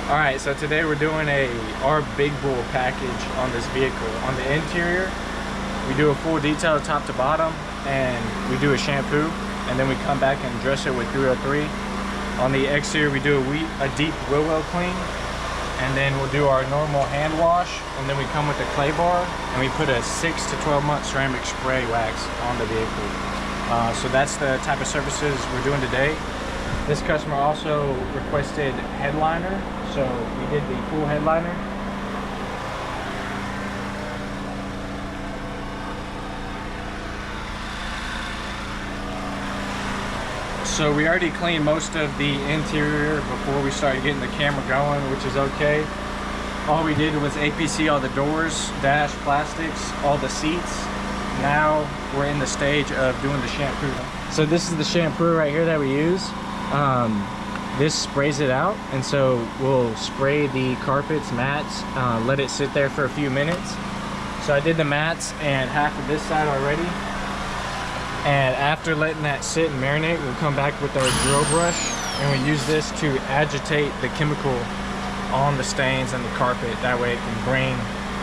All right, so today we're doing our big bull package on this vehicle. On the interior, we do a full detail top to bottom, and we do a shampoo, and then we come back and dress it with 303. On the exterior, we do a deep wheel well clean, and then we'll do our normal hand wash, and then we come with a clay bar, and we put a 6 to 12 month ceramic spray wax on the vehicle. So that's the type of services we're doing today. This customer also requested headliner, so we did the full headliner. So we already cleaned most of the interior before we started getting the camera going, which is okay. All we did was APC all the doors, dash, plastics, all the seats. Now we're in the stage of doing the shampoo. So this is the shampoo right here that we use. This sprays it out, and so we'll spray the carpets, mats, let it sit there for a few minutes. So I did the mats and half of this side already. And after letting that sit and marinate, we'll come back with our drill brush, and we use this to agitate the chemical on the stains and the carpet. That way it can bring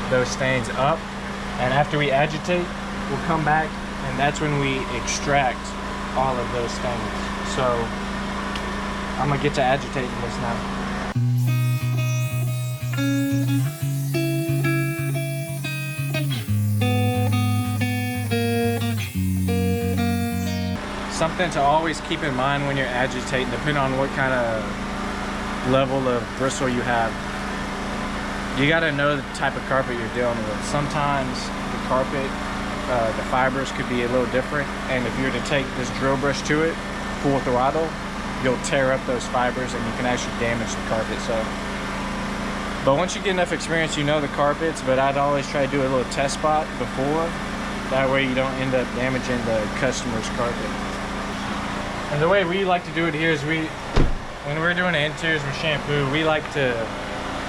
those stains up. And after we agitate, we'll come back, and that's when we extract all of those stains. So I'm gonna get to agitating this now. Something to always keep in mind when you're agitating, depending on what kind of level of bristle you have. You gotta know the type of carpet you're dealing with. Sometimes the carpet, the fibers could be a little different, and if you were to take this drill brush to it, full throttle, you'll tear up those fibers and you can actually damage the carpet. So, but once you get enough experience, you know the carpets, but I'd always try to do a little test spot before. That way you don't end up damaging the customer's carpet. And the way we like to do it here is when we're doing the interiors with shampoo, we like to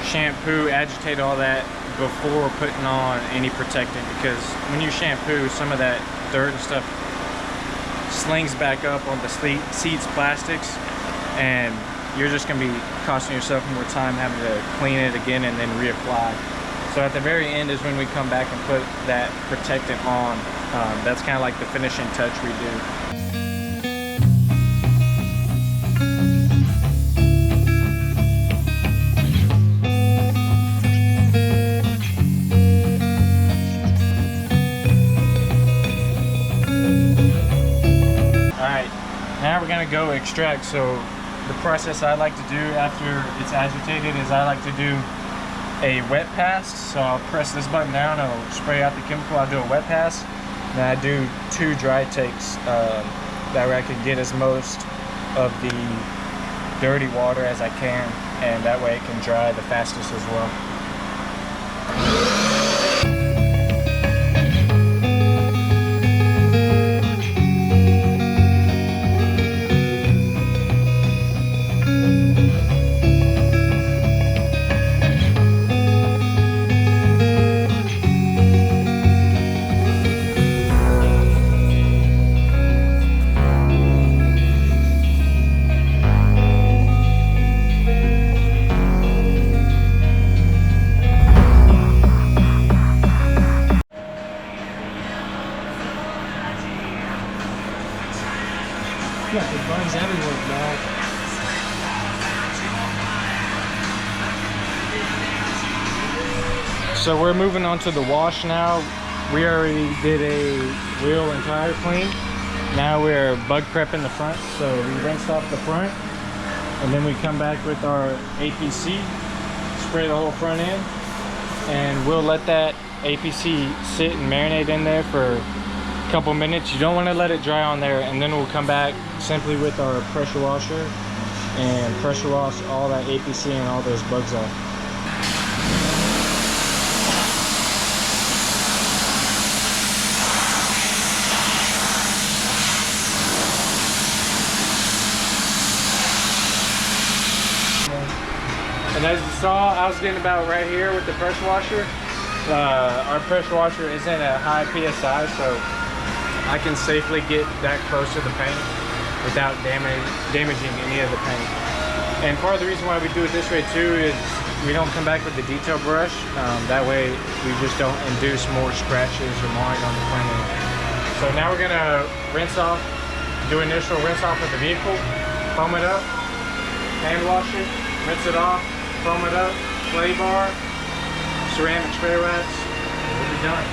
shampoo, agitate all that before putting on any protectant, because when you shampoo, some of that dirt and stuff slings back up on the seats, plastics, and you're just going to be costing yourself more time having to clean it again and then reapply. So at the very end is when we come back and put that protectant on. That's kind of like the finishing touch we do. Now we're gonna go extract. So the process I like to do after it's agitated is I like to do a wet pass. So I'll press this button down, I'll spray out the chemical, I'll do a wet pass. Then I do 2 dry takes, that way I can get as most of the dirty water as I can, and that way it can dry the fastest as well. Yeah, it burns everywhere, dog. So we're moving on to the wash now. We already did a wheel and tire clean. Now we're bug prepping the front. So we rinsed off the front, and then we come back with our APC, spray the whole front end, and we'll let that APC sit and marinate in there for a couple minutes. You don't want to let it dry on there, and then we'll come back simply with our pressure washer and pressure wash all that APC and all those bugs off. And as you saw, I was getting about right here with the pressure washer. Our pressure washer isn't a high PSI, so I can safely get that close to the paint without damaging any of the paint. And part of the reason why we do it this way too is we don't come back with the detail brush. That way we just don't induce more scratches or marring on the front end. So now we're gonna rinse off, do initial rinse off of the vehicle, foam it up, hand wash it, rinse it off, foam it up, clay bar, ceramic spray wax, and we'll be done.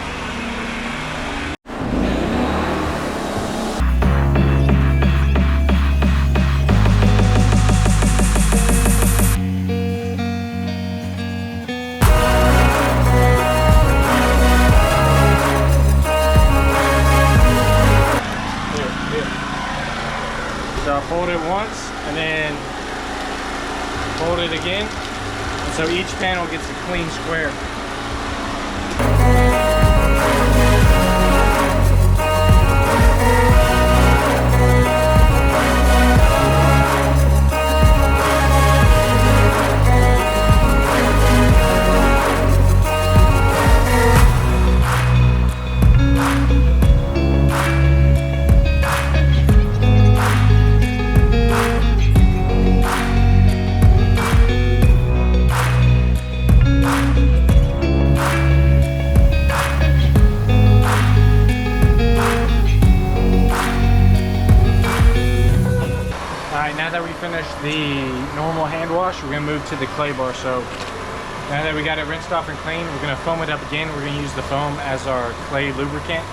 So I'll fold it once and then fold it again, and so each panel gets a clean square. Now that we finished the normal hand wash, we're gonna move to the clay bar. So now that we got it rinsed off and clean, we're gonna foam it up again. We're gonna use the foam as our clay lubricant.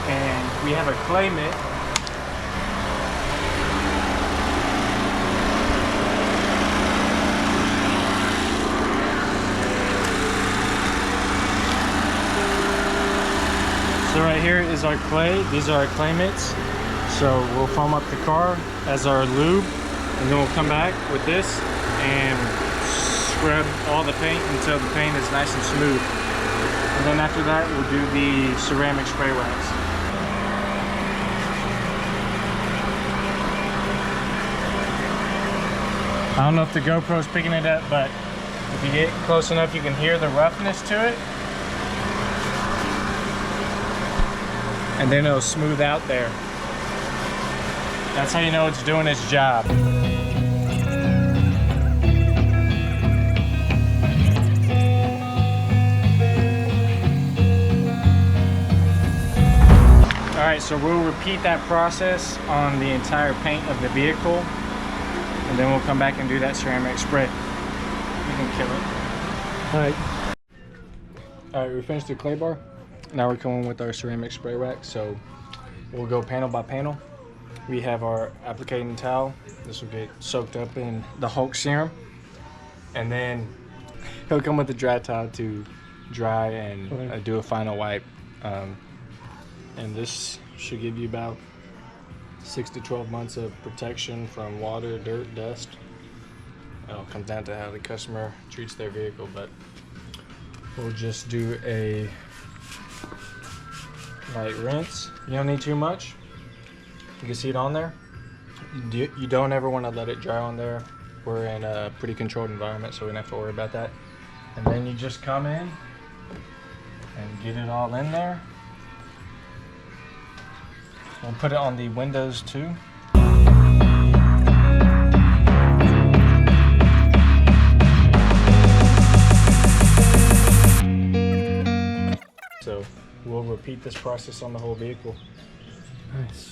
And we have a clay mitt. So right here is our clay. These are our clay mitts. So we'll foam up the car as our lube, and then we'll come back with this and scrub all the paint until the paint is nice and smooth. And then after that, we'll do the ceramic spray wax. I don't know if the GoPro's picking it up, but if you get close enough, you can hear the roughness to it. And then it'll smooth out there. That's how you know it's doing its job. Alright, so we'll repeat that process on the entire paint of the vehicle, and then we'll come back and do that ceramic spray. You can kill it. Alright, we finished the clay bar. Now we're coming with our ceramic spray wax, so we'll go panel by panel. We have our applicating towel. This will get soaked up in the Hulk serum. And then he'll come with a dry towel to dry and do a final wipe. And this should give you about 6 to 12 months of protection from water, dirt, dust. It all comes down to how the customer treats their vehicle, but we'll just do a light rinse. You don't need too much. You can see it on there. You don't ever want to let it dry on there. We're in a pretty controlled environment, so we don't have to worry about that. And then you just come in and get it all in there. We'll put it on the windows too. So we'll repeat this process on the whole vehicle. Nice.